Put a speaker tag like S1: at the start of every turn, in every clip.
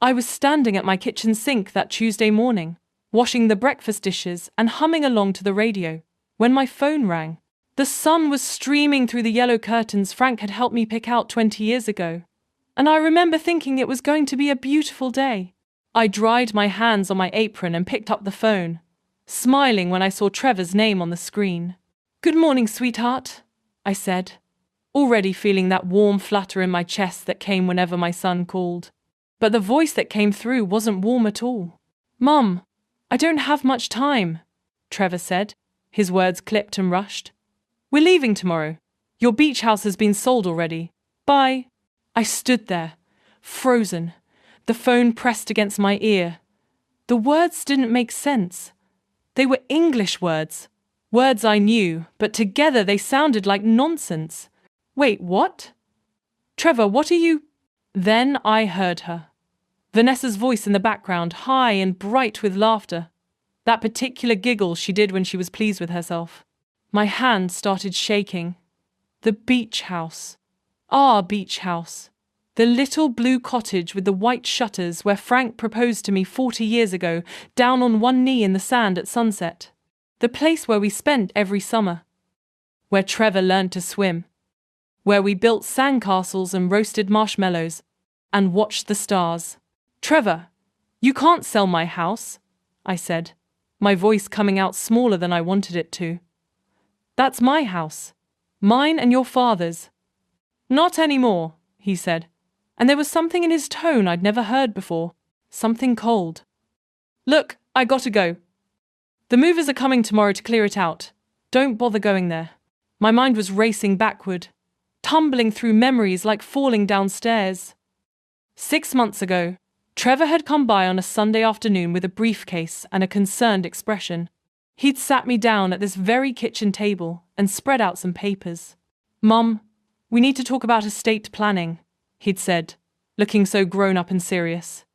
S1: I was standing at my kitchen sink that Tuesday morning, washing the breakfast dishes and humming along to the radio, when my phone rang. The sun was streaming through the yellow curtains Frank had helped me pick out 20 years ago, and I remember thinking it was going to be a beautiful day. I dried my hands on my apron and picked up the phone, smiling when I saw Trevor's name on the screen. "Good morning, sweetheart," I said, already feeling that warm flutter in my chest that came whenever my son called. But the voice that came through wasn't warm at all. "Mum, I don't have much time," Trevor said, his words clipped and rushed. "We're leaving tomorrow. Your beach house has been sold already. Bye." I stood there, frozen, the phone pressed against my ear. The words didn't make sense. They were English words I knew, but together they sounded like nonsense. "Wait, what? Trevor, what are you—" Then I heard her. Vanessa's voice in the background, high and bright with laughter. That particular giggle she did when she was pleased with herself. My hand started shaking. The beach house. Our beach house. The little blue cottage with the white shutters where Frank proposed to me 40 years ago, down on one knee in the sand at sunset. The place where we spent every summer. Where Trevor learned to swim. Where we built sandcastles and roasted marshmallows and watched the stars. "Trevor, you can't sell my house," I said, my voice coming out smaller than I wanted it to. "That's my house. Mine and your father's." "Not anymore," he said, and there was something in his tone I'd never heard before, something cold. "Look, I gotta go. The movers are coming tomorrow to clear it out. Don't bother going there." My mind was racing backward, tumbling through memories like falling downstairs. 6 months ago, Trevor had come by on a Sunday afternoon with a briefcase and a concerned expression. He'd sat me down at this very kitchen table and spread out some papers. "Mum, we need to talk about estate planning," he'd said, looking so grown up and serious.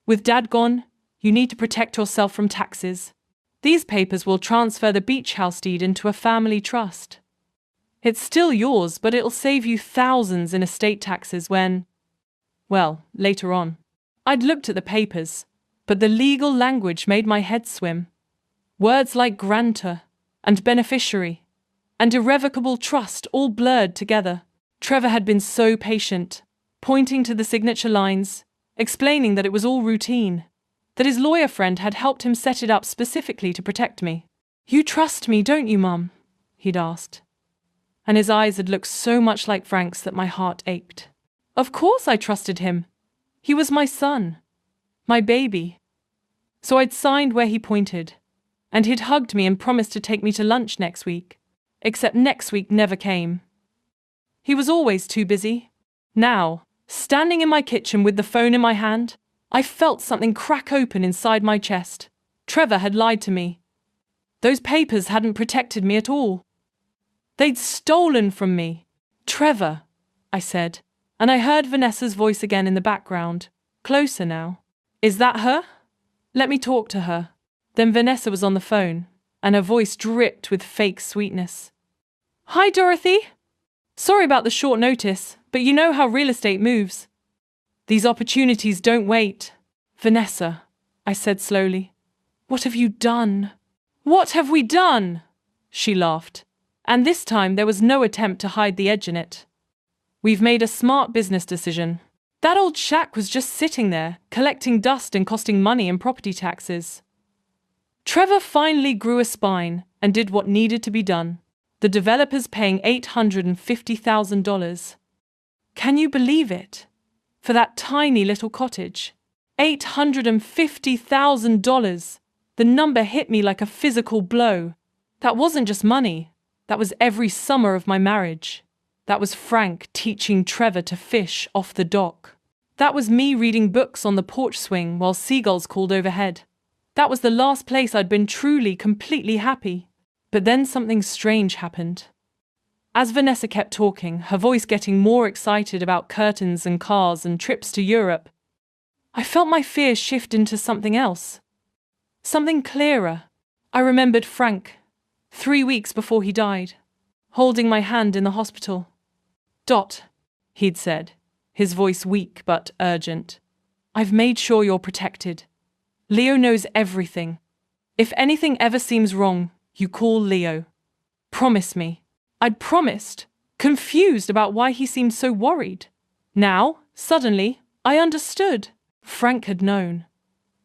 S1: "With Dad gone, you need to protect yourself from taxes. These papers will transfer the beach house deed into a family trust. It's still yours, but it'll save you thousands in estate taxes when, well, later on." I'd looked at the papers, but the legal language made my head swim. Words like grantor and beneficiary and irrevocable trust all blurred together. Trevor had been so patient, pointing to the signature lines, explaining that it was all routine, that his lawyer friend had helped him set it up specifically to protect me. "You trust me, don't you, Mum?" he'd asked. And his eyes had looked so much like Frank's that my heart ached. Of course I trusted him. He was my son, my baby. So I'd signed where he pointed, and he'd hugged me and promised to take me to lunch next week, except next week never came. He was always too busy. Now, standing in my kitchen with the phone in my hand, I felt something crack open inside my chest. Trevor had lied to me. Those papers hadn't protected me at all. They'd stolen from me. "Trevor," I said, and I heard Vanessa's voice again in the background, closer now. "Is that her? Let me talk to her." Then Vanessa was on the phone, and her voice dripped with fake sweetness. "Hi, Dorothy. Sorry about the short notice, but you know how real estate moves. These opportunities don't wait." "Vanessa," I said slowly, "what have you done?" "What have we done?" She laughed, and this time there was no attempt to hide the edge in it. "We've made a smart business decision. That old shack was just sitting there, collecting dust and costing money in property taxes. Trevor finally grew a spine and did what needed to be done. The developer's paying $850,000. Can you believe it? For that tiny little cottage. $850,000. The number hit me like a physical blow. That wasn't just money. That was every summer of my marriage. That was Frank teaching Trevor to fish off the dock. That was me reading books on the porch swing while seagulls called overhead. That was the last place I'd been truly, completely happy. But then something strange happened. As Vanessa kept talking, her voice getting more excited about curtains and cars and trips to Europe, I felt my fears shift into something else. Something clearer. I remembered Frank, 3 weeks before he died, holding my hand in the hospital. "Dot," he'd said, his voice weak but urgent. I've made sure you're protected. Leo knows everything. If anything ever seems wrong, you call Leo. Promise me." I'd promised, confused about why he seemed so worried. Now, suddenly, I understood. Frank had known.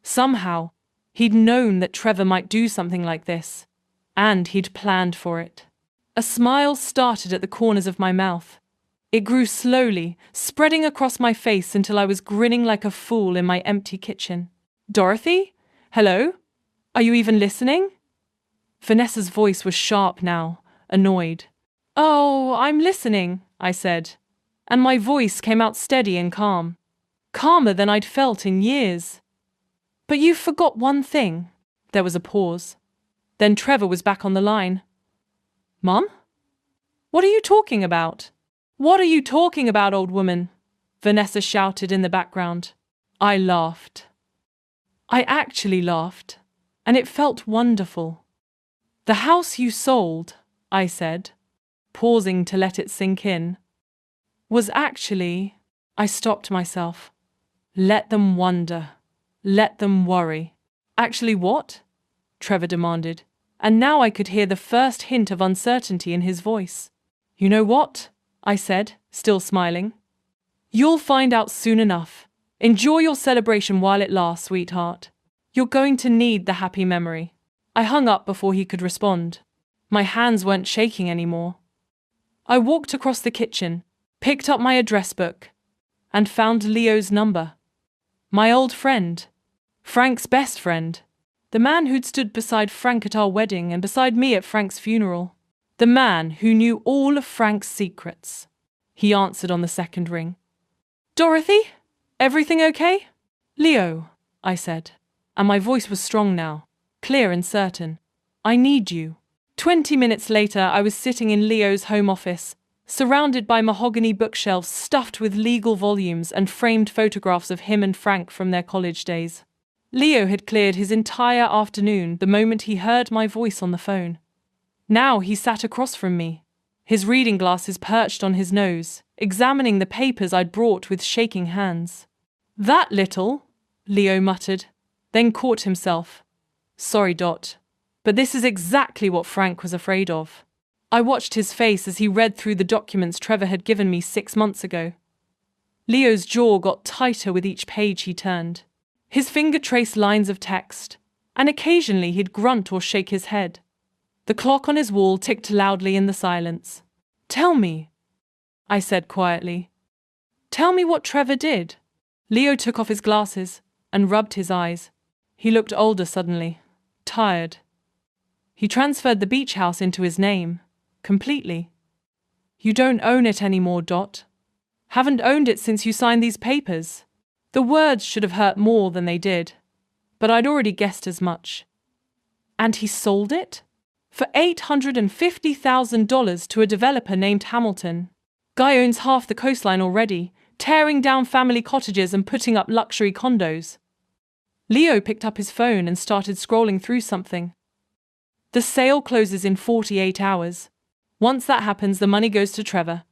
S1: Somehow, he'd known that Trevor might do something like this, and he'd planned for it. A smile started at the corners of my mouth. It grew slowly, spreading across my face until I was grinning like a fool in my empty kitchen. "Dorothy? Hello? Are you even listening?" Vanessa's voice was sharp now, annoyed. "Oh, I'm listening," I said, and my voice came out steady and calm. Calmer than I'd felt in years. "But you forgot one thing." There was a pause. Then Trevor was back on the line. "Mum? What are you talking about?" "What are you talking about, old woman?" Vanessa shouted in the background. I laughed. I actually laughed, and it felt wonderful. "The house you sold," I said, pausing to let it sink in, "was actually—" I stopped myself. Let them wonder. Let them worry. "Actually what?" Trevor demanded, and now I could hear the first hint of uncertainty in his voice. "You know what?" I said, still smiling. "You'll find out soon enough. Enjoy your celebration while it lasts, sweetheart. You're going to need the happy memory." I hung up before he could respond. My hands weren't shaking anymore. I walked across the kitchen, picked up my address book, and found Leo's number. My old friend. Frank's best friend. The man who'd stood beside Frank at our wedding and beside me at Frank's funeral. The man who knew all of Frank's secrets. He answered on the second ring. "Dorothy? Everything okay?" "Leo," I said, and my voice was strong now, clear and certain. "I need you." 20 minutes later, I was sitting in Leo's home office, surrounded by mahogany bookshelves stuffed with legal volumes and framed photographs of him and Frank from their college days. Leo had cleared his entire afternoon the moment he heard my voice on the phone. Now he sat across from me, his reading glasses perched on his nose, examining the papers I'd brought with shaking hands. "That little," Leo muttered, then caught himself. "Sorry, Dot, but this is exactly what Frank was afraid of." I watched his face as he read through the documents Trevor had given me 6 months ago. Leo's jaw got tighter with each page he turned. His finger traced lines of text, and occasionally he'd grunt or shake his head. The clock on his wall ticked loudly in the silence. "Tell me," I said quietly. "Tell me what Trevor did." Leo took off his glasses and rubbed his eyes. He looked older suddenly, tired. "He transferred the beach house into his name, completely. You don't own it anymore, Dot. Haven't owned it since you signed these papers." The words should have hurt more than they did, but I'd already guessed as much. "And he sold it? For $850,000 to a developer named Hamilton. Guy owns half the coastline already, tearing down family cottages and putting up luxury condos." Leo picked up his phone and started scrolling through something. "The sale closes in 48 hours. Once that happens, the money goes to Trevor,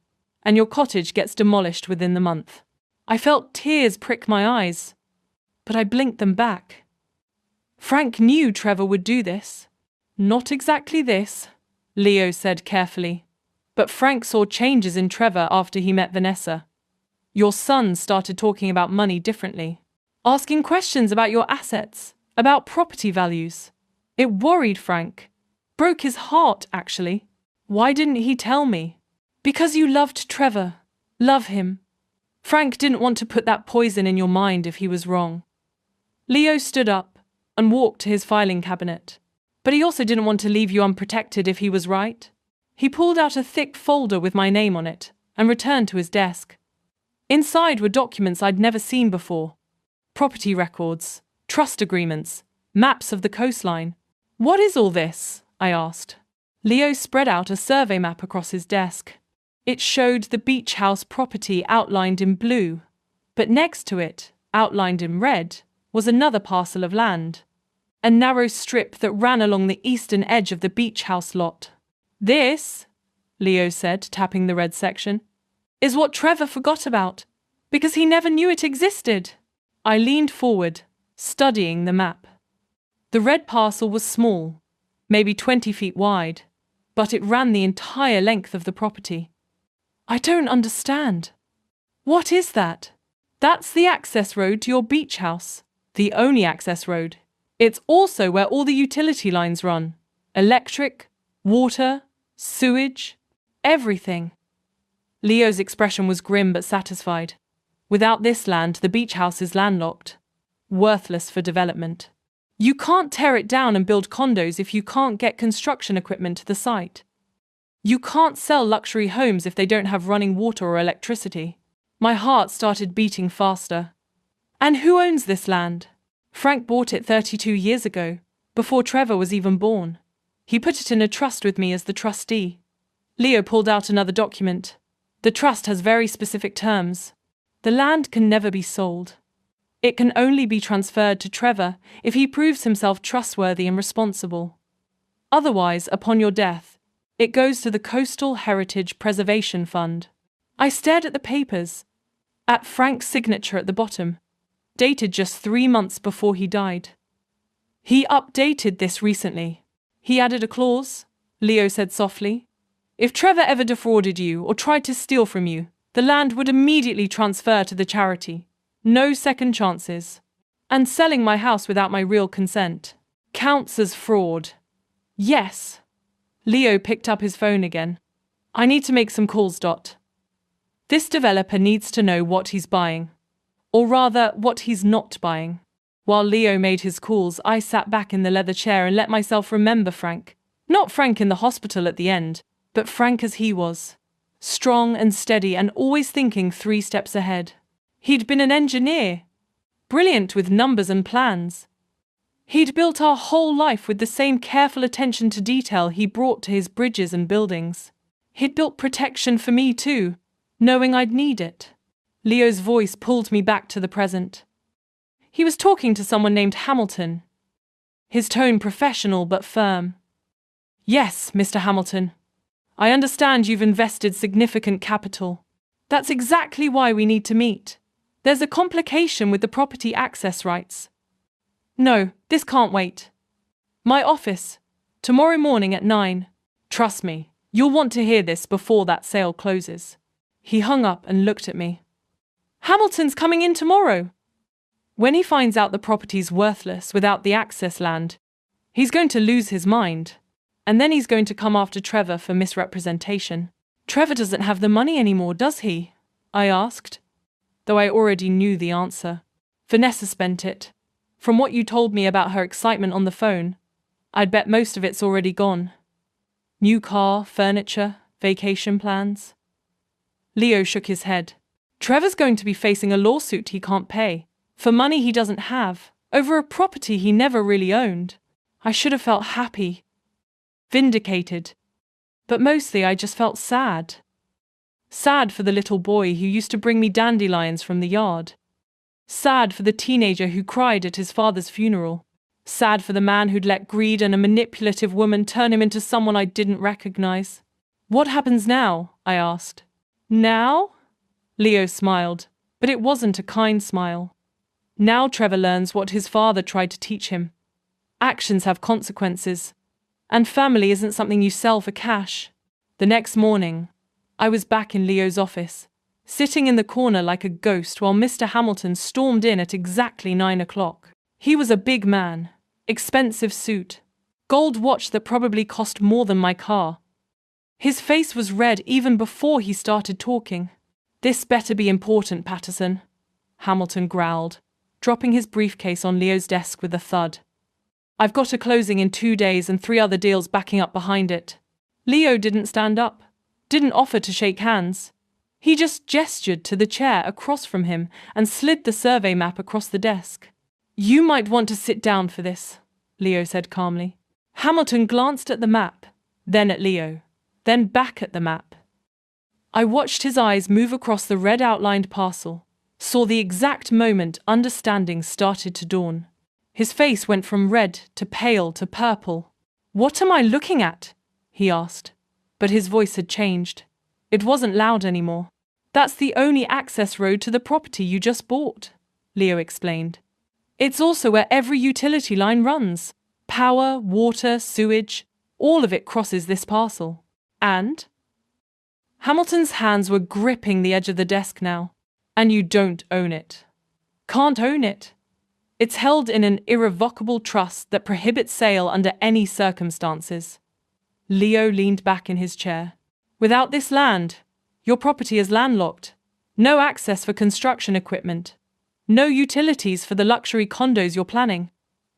S1: and your cottage gets demolished within the month." I felt tears prick my eyes, but I blinked them back. Frank knew Trevor would do this. "Not exactly this," Leo said carefully, but Frank saw changes in Trevor after he met Vanessa. "Your son started talking about money differently, asking questions about your assets, about property values. It worried Frank. Broke his heart, actually. Why didn't he tell me?" "Because you loved Trevor. Love him. Frank didn't want to put that poison in your mind if he was wrong." Leo stood up and walked to his filing cabinet. "But he also didn't want to leave you unprotected if he was right." He pulled out a thick folder with my name on it and returned to his desk. Inside were documents I'd never seen before. Property records, trust agreements, maps of the coastline. "What is all this?" I asked. Leo spread out a survey map across his desk. It showed the beach house property outlined in blue, but next to it, outlined in red, was another parcel of land. A narrow strip that ran along the eastern edge of the beach house lot. "This," Leo said, tapping the red section, "is what Trevor forgot about, because he never knew it existed." I leaned forward, studying the map. The red parcel was small, maybe 20 feet wide, but it ran the entire length of the property. I don't understand. What is that? That's the access road to your beach house. The only access road. It's also where all the utility lines run. Electric, water, sewage, everything. Leo's expression was grim but satisfied. Without this land, the beach house is landlocked. Worthless for development. You can't tear it down and build condos if you can't get construction equipment to the site. You can't sell luxury homes if they don't have running water or electricity. My heart started beating faster. And who owns this land? Frank bought it 32 years ago, before Trevor was even born. He put it in a trust with me as the trustee. Leo pulled out another document. The trust has very specific terms. The land can never be sold. It can only be transferred to Trevor if he proves himself trustworthy and responsible. Otherwise, upon your death, it goes to the Coastal Heritage Preservation Fund. I stared at the papers, at Frank's signature at the bottom, dated just 3 months before he died. He updated this recently. He added a clause, Leo said softly. If Trevor ever defrauded you or tried to steal from you, the land would immediately transfer to the charity. No second chances. And selling my house without my real consent counts as fraud. Yes. Leo picked up his phone again. I need to make some calls. This developer needs to know what he's buying. Or rather, what he's not buying. While Leo made his calls, I sat back in the leather chair and let myself remember Frank. Not Frank in the hospital at the end, but Frank as he was. Strong and steady and always thinking 3 steps ahead. He'd been an engineer, brilliant with numbers and plans. He'd built our whole life with the same careful attention to detail he brought to his bridges and buildings. He'd built protection for me too, knowing I'd need it. Leo's voice pulled me back to the present. He was talking to someone named Hamilton. His tone professional but firm. Yes, Mr. Hamilton. I understand you've invested significant capital. That's exactly why we need to meet. There's a complication with the property access rights. No, this can't wait. My office. Tomorrow morning at 9. Trust me, you'll want to hear this before that sale closes. He hung up and looked at me. Hamilton's coming in tomorrow. When he finds out the property's worthless without the access land, he's going to lose his mind. And then he's going to come after Trevor for misrepresentation. Trevor doesn't have the money anymore, does he? I asked. Though I already knew the answer. Vanessa spent it. From what you told me about her excitement on the phone, I'd bet most of it's already gone. New car, furniture, vacation plans. Leo shook his head. Trevor's going to be facing a lawsuit he can't pay, for money he doesn't have, over a property he never really owned. I should have felt happy. Vindicated. But mostly I just felt sad. Sad for the little boy who used to bring me dandelions from the yard. Sad for the teenager who cried at his father's funeral. Sad for the man who'd let greed and a manipulative woman turn him into someone I didn't recognize. What happens now? I asked. Now? Leo smiled, but it wasn't a kind smile. Now Trevor learns what his father tried to teach him. Actions have consequences, and family isn't something you sell for cash. The next morning, I was back in Leo's office, sitting in the corner like a ghost while Mr. Hamilton stormed in at exactly 9 o'clock. He was a big man, expensive suit, gold watch that probably cost more than my car. His face was red even before he started talking. This better be important, Patterson, Hamilton growled, dropping his briefcase on Leo's desk with a thud. I've got a closing in 2 days and 3 other deals backing up behind it. Leo didn't stand up. Didn't offer to shake hands. He just gestured to the chair across from him and slid the survey map across the desk. You might want to sit down for this, Leo said calmly. Hamilton glanced at the map, then at Leo, then back at the map. I watched his eyes move across the red outlined parcel, saw the exact moment understanding started to dawn. His face went from red to pale to purple. What am I looking at? He asked. But his voice had changed. It wasn't loud anymore. That's the only access road to the property you just bought. Leo explained. It's also where every utility line runs. Power, water, sewage, all of it crosses this parcel. And? Hamilton's hands were gripping the edge of the desk now. And you don't own it. Can't own it. It's held in an irrevocable trust that prohibits sale under any circumstances. Leo leaned back in his chair. Without this land, your property is landlocked. No access for construction equipment. No utilities for the luxury condos you're planning.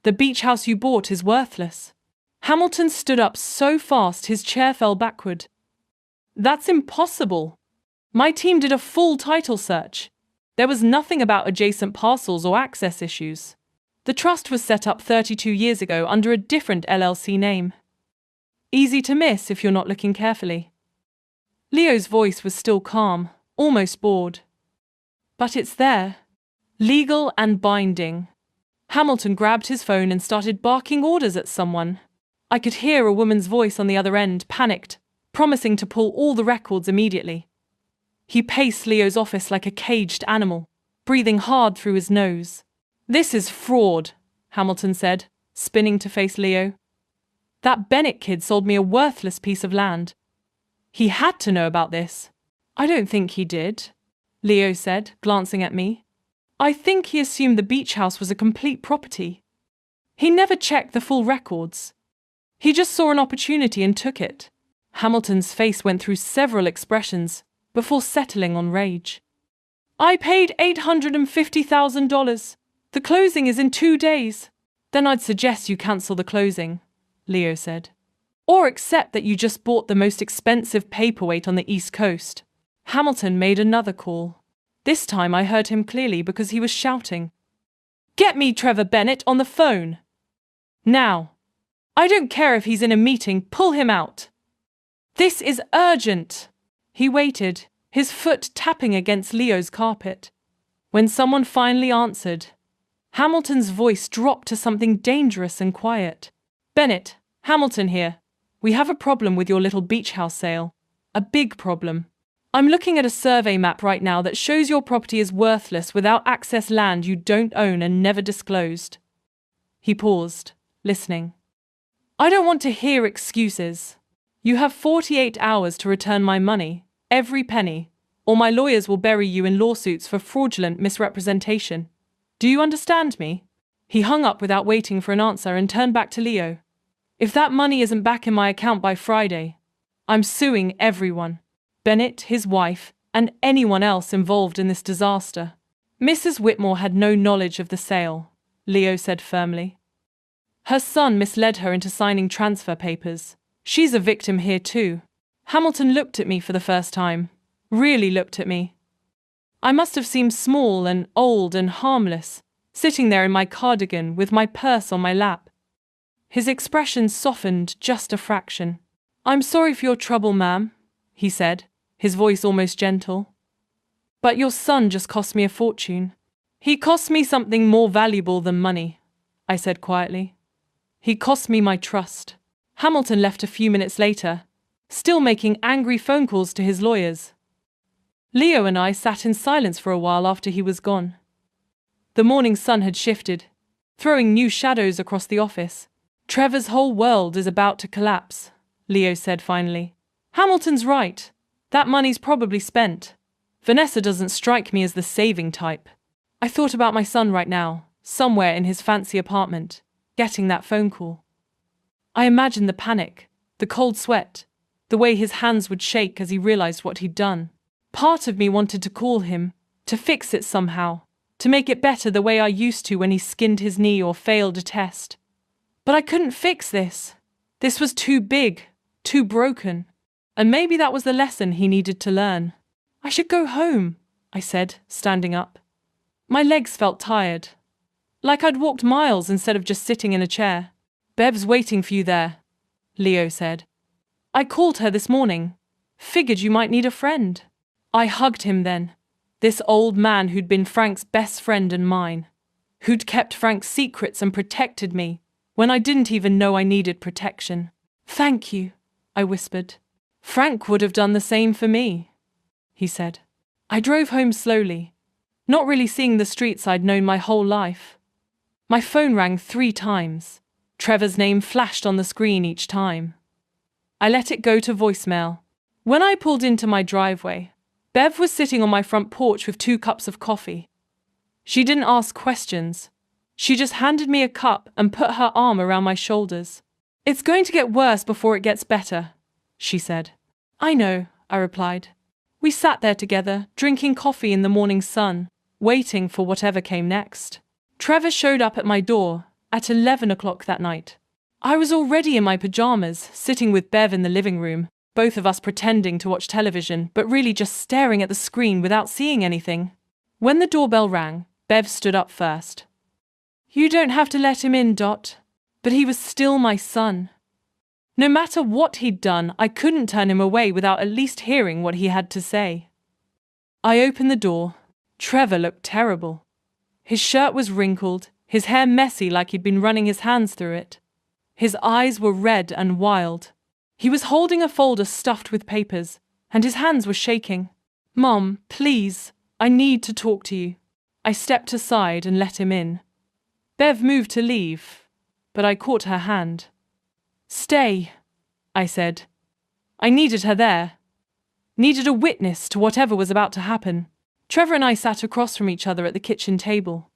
S1: The beach house you bought is worthless. Hamilton stood up so fast his chair fell backward. That's impossible. My team did a full title search. There was nothing about adjacent parcels or access issues. The trust was set up 32 years ago under a different LLC name. Easy to miss if you're not looking carefully. Leo's voice was still calm, almost bored. But it's there. Legal and binding. Hamilton grabbed his phone and started barking orders at someone. I could hear a woman's voice on the other end, panicked, promising to pull all the records immediately. He paced Leo's office like a caged animal, breathing hard through his nose. This is fraud, Hamilton said, spinning to face Leo. That Bennett kid sold me a worthless piece of land. He had to know about this. I don't think he did, Leo said, glancing at me. I think he assumed the beach house was a complete property. He never checked the full records. He just saw an opportunity and took it. Hamilton's face went through several expressions before settling on rage. I paid $850,000. The closing is in 2 days. Then I'd suggest you cancel the closing, Leo said. Or accept that you just bought the most expensive paperweight on the East Coast. Hamilton made another call. This time I heard him clearly because he was shouting. Get me Trevor Bennett on the phone. Now. I don't care if he's in a meeting, pull him out. This is urgent. He waited, his foot tapping against Leo's carpet. When someone finally answered, Hamilton's voice dropped to something dangerous and quiet. Bennett, Hamilton here. We have a problem with your little beach house sale. A big problem. I'm looking at a survey map right now that shows your property is worthless without access land you don't own and never disclosed. He paused, listening. I don't want to hear excuses. You have 48 hours to return my money, every penny, or my lawyers will bury you in lawsuits for fraudulent misrepresentation. Do you understand me? He hung up without waiting for an answer and turned back to Leo. If that money isn't back in my account by Friday, I'm suing everyone. Bennett, his wife, and anyone else involved in this disaster. Mrs. Whitmore had no knowledge of the sale, Leo said firmly. Her son misled her into signing transfer papers. She's a victim here too. Hamilton looked at me for the first time. Really looked at me. I must have seemed small and old and harmless, sitting there in my cardigan with my purse on my lap. His expression softened just a fraction. I'm sorry for your trouble, ma'am, he said, his voice almost gentle. But your son just cost me a fortune. He cost me something more valuable than money, I said quietly. He cost me my trust. Hamilton left a few minutes later, still making angry phone calls to his lawyers. Leo and I sat in silence for a while after he was gone. The morning sun had shifted, throwing new shadows across the office. Trevor's whole world is about to collapse, Leo said finally. Hamilton's right. That money's probably spent. Vanessa doesn't strike me as the saving type. I thought about my son right now, somewhere in his fancy apartment, getting that phone call. I imagined the panic, the cold sweat, the way his hands would shake as he realized what he'd done. Part of me wanted to call him, to fix it somehow, to make it better the way I used to when he skinned his knee or failed a test. But I couldn't fix this. This was too big, too broken. And maybe that was the lesson he needed to learn. I should go home, I said, standing up. My legs felt tired, like I'd walked miles instead of just sitting in a chair. Bev's waiting for you there, Leo said. I called her this morning. Figured you might need a friend. I hugged him then. This old man who'd been Frank's best friend and mine. Who'd kept Frank's secrets and protected me when I didn't even know I needed protection. Thank you, I whispered. Frank would have done the same for me, he said. I drove home slowly. not really seeing the streets I'd known my whole life. My phone rang 3 times. Trevor's name flashed on the screen each time. I let it go to voicemail. When I pulled into my driveway, Bev was sitting on my front porch with 2 cups of coffee. She didn't ask questions. She just handed me a cup and put her arm around my shoulders. "It's going to get worse before it gets better," she said. "I know," I replied. We sat there together, drinking coffee in the morning sun, waiting for whatever came next. Trevor showed up at my door at 11 o'clock that night. I was already in my pajamas, sitting with Bev in the living room, both of us pretending to watch television, but really just staring at the screen without seeing anything. When the doorbell rang, Bev stood up first. "You don't have to let him in, Dot." But he was still my son. No matter what he'd done, I couldn't turn him away without at least hearing what he had to say. I opened the door. Trevor looked terrible. His shirt was wrinkled, his hair messy like he'd been running his hands through it. His eyes were red and wild. He was holding a folder stuffed with papers, and his hands were shaking. "Mom, please, I need to talk to you." I stepped aside and let him in. Bev moved to leave, but I caught her hand. "Stay," I said. I needed her there. Needed a witness to whatever was about to happen. Trevor and I sat across from each other at the kitchen table.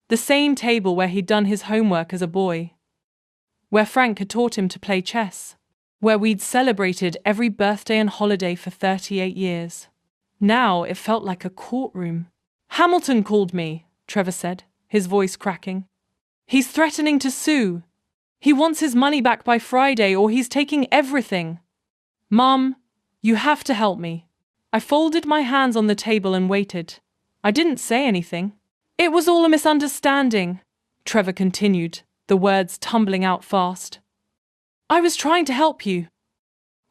S1: The same table where he'd done his homework as a boy. Where Frank had taught him to play chess. Where we'd celebrated every birthday and holiday for 38 years. Now it felt like a courtroom. "Hamilton called me," Trevor said, his voice cracking. "He's threatening to sue. He wants his money back by Friday or he's taking everything. Mom, you have to help me." I folded my hands on the table and waited. I didn't say anything. "It was all a misunderstanding," Trevor continued, the words tumbling out fast. "I was trying to help you.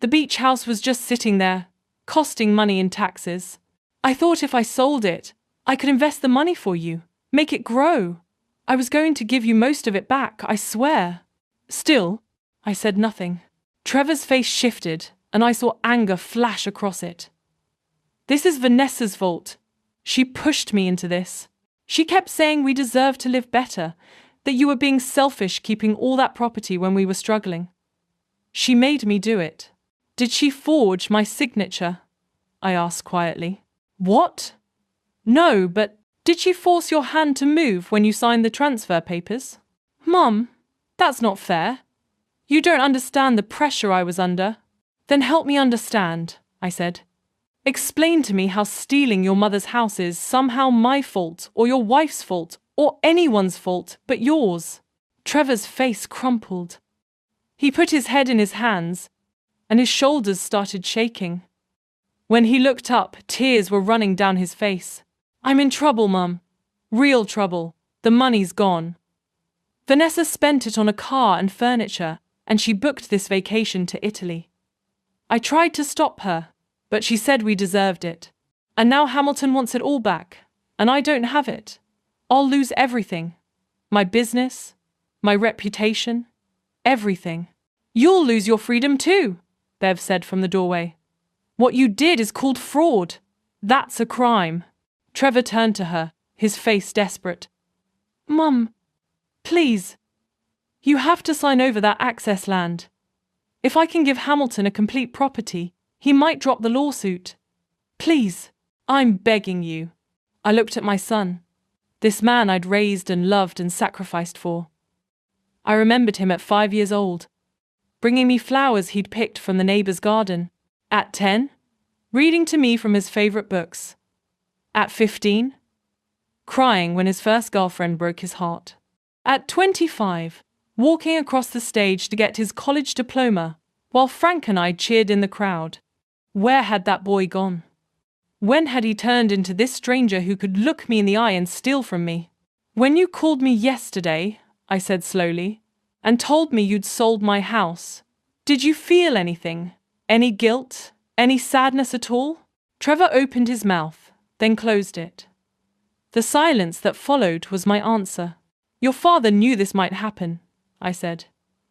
S1: The beach house was just sitting there, costing money in taxes. I thought if I sold it, I could invest the money for you, make it grow. I was going to give you most of it back, I swear." Still, I said nothing. Trevor's face shifted, and I saw anger flash across it. "This is Vanessa's fault. She pushed me into this. She kept saying we deserved to live better, that you were being selfish keeping all that property when we were struggling. She made me do it." "Did she forge my signature?" I asked quietly. "What?" "No, but did she force your hand to move when you signed the transfer papers?" "Mum, that's not fair. You don't understand the pressure I was under." "Then help me understand," I said. "Explain to me how stealing your mother's house is somehow my fault or your wife's fault or anyone's fault but yours." Trevor's face crumpled. He put his head in his hands, and his shoulders started shaking. When he looked up, tears were running down his face. "I'm in trouble, Mum. Real trouble. The money's gone. Vanessa spent it on a car and furniture, and she booked this vacation to Italy. I tried to stop her, but she said we deserved it. And now Hamilton wants it all back, and I don't have it. I'll lose everything. My business, my reputation, everything." "You'll lose your freedom too," Bev said from the doorway. "What you did is called fraud. That's a crime." Trevor turned to her, his face desperate. "Mum, please. You have to sign over that access land. If I can give Hamilton a complete property, he might drop the lawsuit. Please, I'm begging you." I looked at my son, this man I'd raised and loved and sacrificed for. I remembered him at 5 years old, bringing me flowers he'd picked from the neighbor's garden. At 10, reading to me from his favorite books. At 15, crying when his first girlfriend broke his heart. At 25, walking across the stage to get his college diploma, while Frank and I cheered in the crowd. Where had that boy gone? When had he turned into this stranger who could look me in the eye and steal from me? "When you called me yesterday," I said slowly, "and told me you'd sold my house, did you feel anything? Any guilt? Any sadness at all?" Trevor opened his mouth, then closed it. The silence that followed was my answer. "Your father knew this might happen," I said.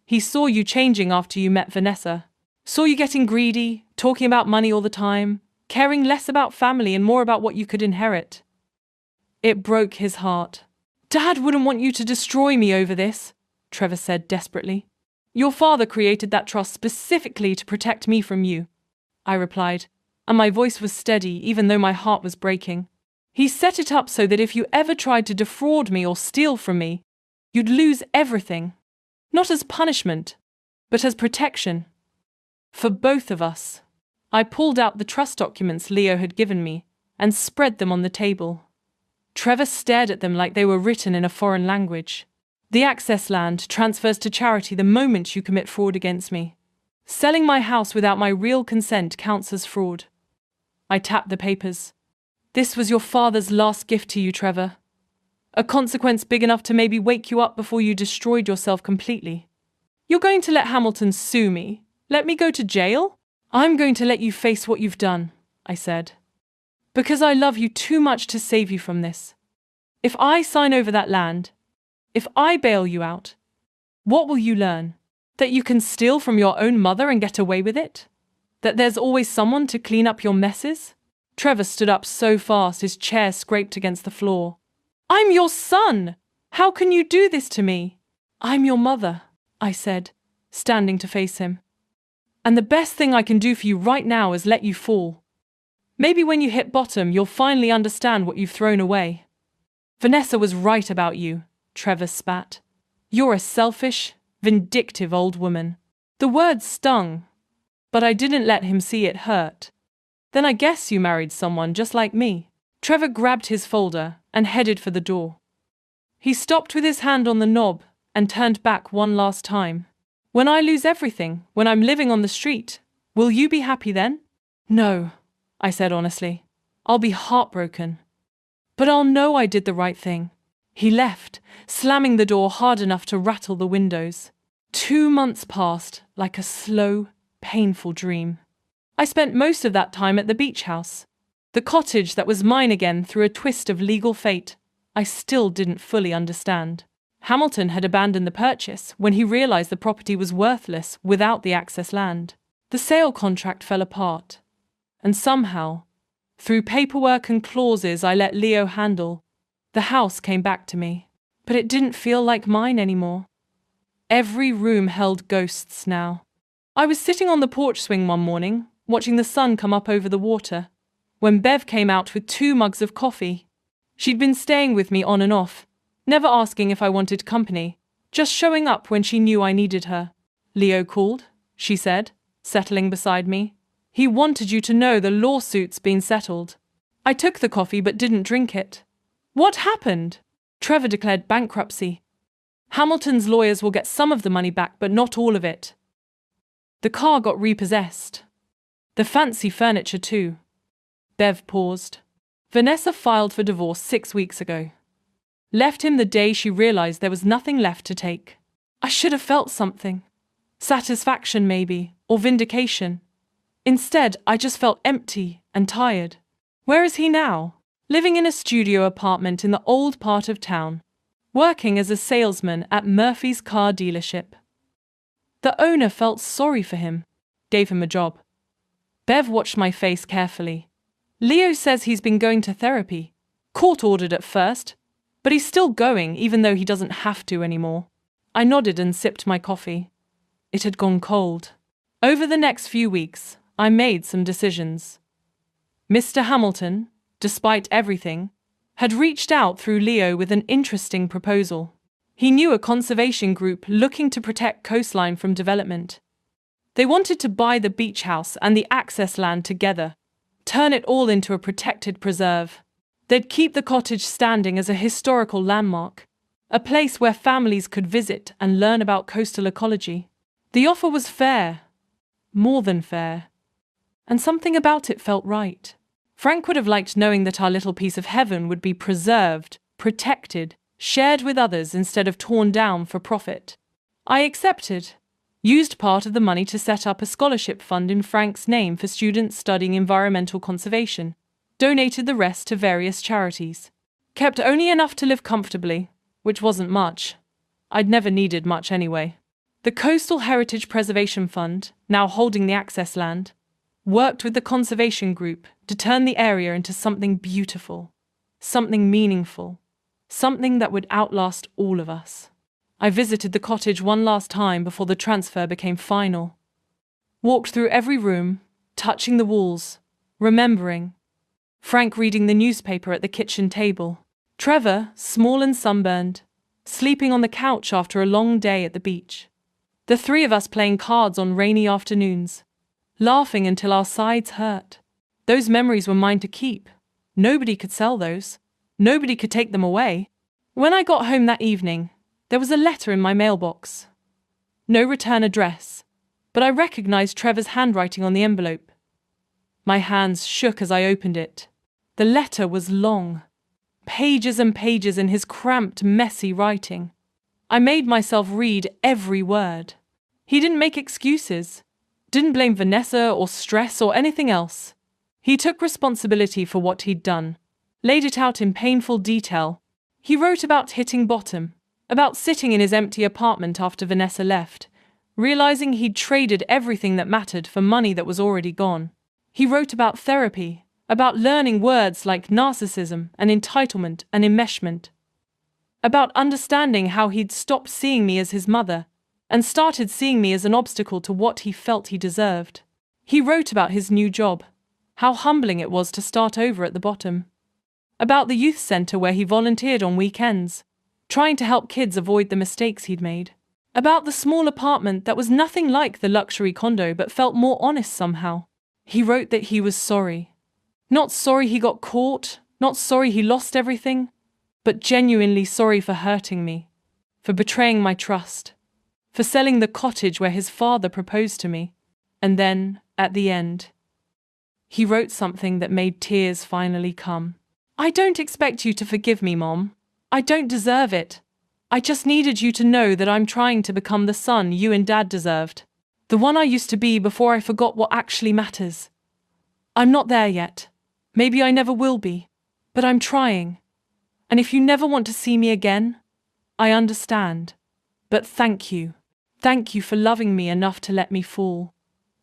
S1: "He saw you changing after you met Vanessa. Saw you getting greedy, talking about money all the time, caring less about family and more about what you could inherit. It broke his heart. Dad wouldn't want you to destroy me over this, Trevor said desperately. Your father created that trust specifically to protect me from you, I replied, and my voice was steady even though my heart was breaking. He set it up so that if you ever tried to defraud me or steal from me, you'd lose everything. Not as punishment, but as protection. For both of us. I pulled out the trust documents Leo had given me and spread them on the table. Trevor stared at them like they were written in a foreign language. The access land transfers to charity the moment you commit fraud against me. Selling my house without my real consent counts as fraud. I tapped the papers. This was your father's last gift to you, Trevor. A consequence big enough to maybe wake you up before you destroyed yourself completely. You're going to let Hamilton sue me? Let me go to jail? I'm going to let you face what you've done, I said. Because I love you too much to save you from this. If I sign over that land, if I bail you out, what will you learn? That you can steal from your own mother and get away with it? That there's always someone to clean up your messes? Trevor stood up so fast his chair scraped against the floor. I'm your son! How can you do this to me? I'm your mother, I said, standing to face him. And the best thing I can do for you right now is let you fall. Maybe when you hit bottom, you'll finally understand what you've thrown away. Vanessa was right about you, Trevor spat. You're a selfish, vindictive old woman. The words stung, but I didn't let him see it hurt. Then I guess you married someone just like me. Trevor grabbed his folder and headed for the door. He stopped with his hand on the knob and turned back one last time. When I lose everything, when I'm living on the street, will you be happy then? No, I said honestly. I'll be heartbroken. But I'll know I did the right thing. He left, slamming the door hard enough to rattle the windows. 2 months passed like a slow, painful dream. I spent most of that time at the beach house, the cottage that was mine again through a twist of legal fate I still didn't fully understand. Hamilton had abandoned the purchase when he realized the property was worthless without the access land. The sale contract fell apart, and somehow, through paperwork and clauses I let Leo handle, the house came back to me. But it didn't feel like mine anymore. Every room held ghosts now. I was sitting on the porch swing one morning, watching the sun come up over the water, when Bev came out with 2 mugs of coffee. She'd been staying with me on and off, never asking if I wanted company, just showing up when she knew I needed her. Leo called, she said, settling beside me. He wanted you to know the lawsuit's been settled. I took the coffee but didn't drink it. What happened? Trevor declared bankruptcy. Hamilton's lawyers will get some of the money back but not all of it. The car got repossessed. The fancy furniture too. Bev paused. Vanessa filed for divorce 6 weeks ago. Left him the day she realized there was nothing left to take. I should have felt something. Satisfaction maybe, or vindication. Instead, I just felt empty and tired. Where is he now? Living in a studio apartment in the old part of town. Working as a salesman at Murphy's car dealership. The owner felt sorry for him. Gave him a job. Bev watched my face carefully. Leo says he's been going to therapy. Court-ordered at first, but he's still going even though he doesn't have to anymore. I nodded and sipped my coffee. It had gone cold. Over the next few weeks, I made some decisions. Mr. Hamilton, despite everything, had reached out through Leo with an interesting proposal. He knew a conservation group looking to protect coastline from development. They wanted to buy the beach house and the access land together, turn it all into a protected preserve. They'd keep the cottage standing as a historical landmark, a place where families could visit and learn about coastal ecology. The offer was fair, more than fair, and something about it felt right. Frank would have liked knowing that our little piece of heaven would be preserved, protected, shared with others instead of torn down for profit. I accepted. Used part of the money to set up a scholarship fund in Frank's name for students studying environmental conservation. Donated the rest to various charities. Kept only enough to live comfortably, which wasn't much. I'd never needed much anyway. The Coastal Heritage Preservation Fund, now holding the access land, worked with the conservation group to turn the area into something beautiful. something meaningful, something that would outlast all of us. I visited the cottage one last time before the transfer became final. Walked through every room, touching the walls, remembering. Frank reading the newspaper at the kitchen table. Trevor, small and sunburned, sleeping on the couch after a long day at the beach. The three of us playing cards on rainy afternoons, laughing until our sides hurt. Those memories were mine to keep. Nobody could sell those. Nobody could take them away. When I got home that evening, there was a letter in my mailbox. No return address, but I recognized Trevor's handwriting on the envelope. My hands shook as I opened it. The letter was long. Pages and pages in his cramped, messy writing. I made myself read every word. He didn't make excuses, didn't blame Vanessa or stress or anything else. He took responsibility for what he'd done, laid it out in painful detail. He wrote about hitting bottom, about sitting in his empty apartment after Vanessa left, realizing he'd traded everything that mattered for money that was already gone. He wrote about therapy, about learning words like narcissism and entitlement and enmeshment, about understanding how he'd stopped seeing me as his mother and started seeing me as an obstacle to what he felt he deserved. He wrote about his new job, how humbling it was to start over at the bottom, about the youth center where he volunteered on weekends, trying to help kids avoid the mistakes he'd made, about the small apartment that was nothing like the luxury condo but felt more honest somehow. He wrote that he was sorry. Not sorry he got caught, not sorry he lost everything, but genuinely sorry for hurting me, for betraying my trust, for selling the cottage where his father proposed to me. And then, at the end, he wrote something that made tears finally come. I don't expect you to forgive me, Mom. I don't deserve it. I just needed you to know that I'm trying to become the son you and Dad deserved. The one I used to be before I forgot what actually matters. I'm not there yet. Maybe I never will be. But I'm trying. And if you never want to see me again, I understand. But thank you. Thank you for loving me enough to let me fall.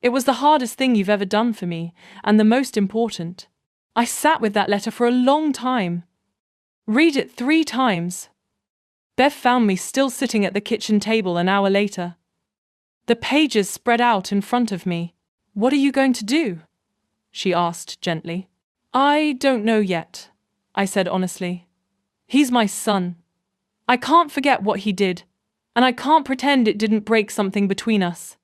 S1: It was the hardest thing you've ever done for me, and the most important. I sat with that letter for a long time. Read it 3 times. Bev found me still sitting at the kitchen table an hour later. The pages spread out in front of me. What are you going to do? She asked gently. I don't know yet, I said honestly. He's my son. I can't forget what he did, and I can't pretend it didn't break something between us.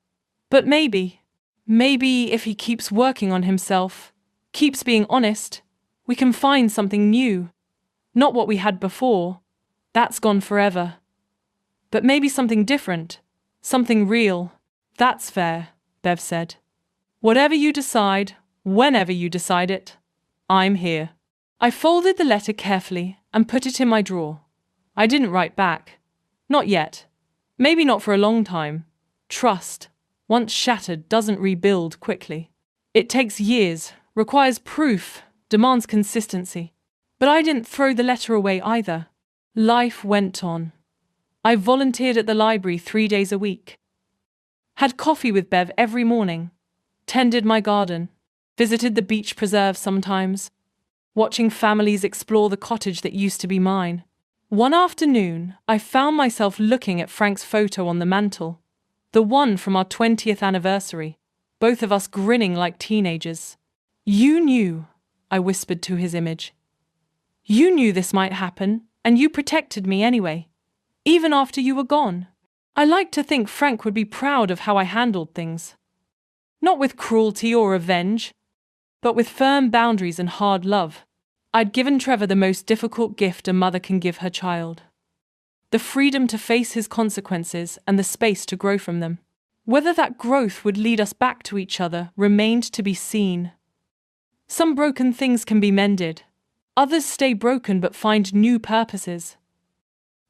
S1: But maybe if he keeps working on himself, keeps being honest, we can find something new. Not what we had before. That's gone forever. But maybe something different, something real. That's fair, Bev said. Whatever you decide, whenever you decide it, I'm here. I folded the letter carefully and put it in my drawer. I didn't write back. Not yet. Maybe not for a long time. Trust, once shattered, doesn't rebuild quickly. It takes years, requires proof, demands consistency. But I didn't throw the letter away either. Life went on. I volunteered at the library 3 days a week. Had coffee with Bev every morning. Tended my garden. Visited the beach preserve sometimes. Watching families explore the cottage that used to be mine. One afternoon, I found myself looking at Frank's photo on the mantel. The one from our 20th anniversary. Both of us grinning like teenagers. You knew, I whispered to his image. You knew this might happen, and you protected me anyway. Even after you were gone. I like to think Frank would be proud of how I handled things. Not with cruelty or revenge, but with firm boundaries and hard love. I'd given Trevor the most difficult gift a mother can give her child. The freedom to face his consequences and the space to grow from them. Whether that growth would lead us back to each other remained to be seen. Some broken things can be mended. Others stay broken but find new purposes.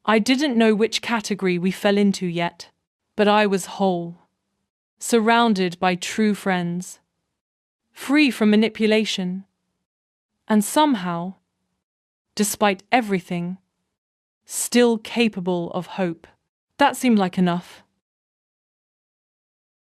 S1: I didn't know which category we fell into yet, but I was whole. Surrounded by true friends. Free from manipulation. And somehow, despite everything, still capable of hope. That seemed like enough.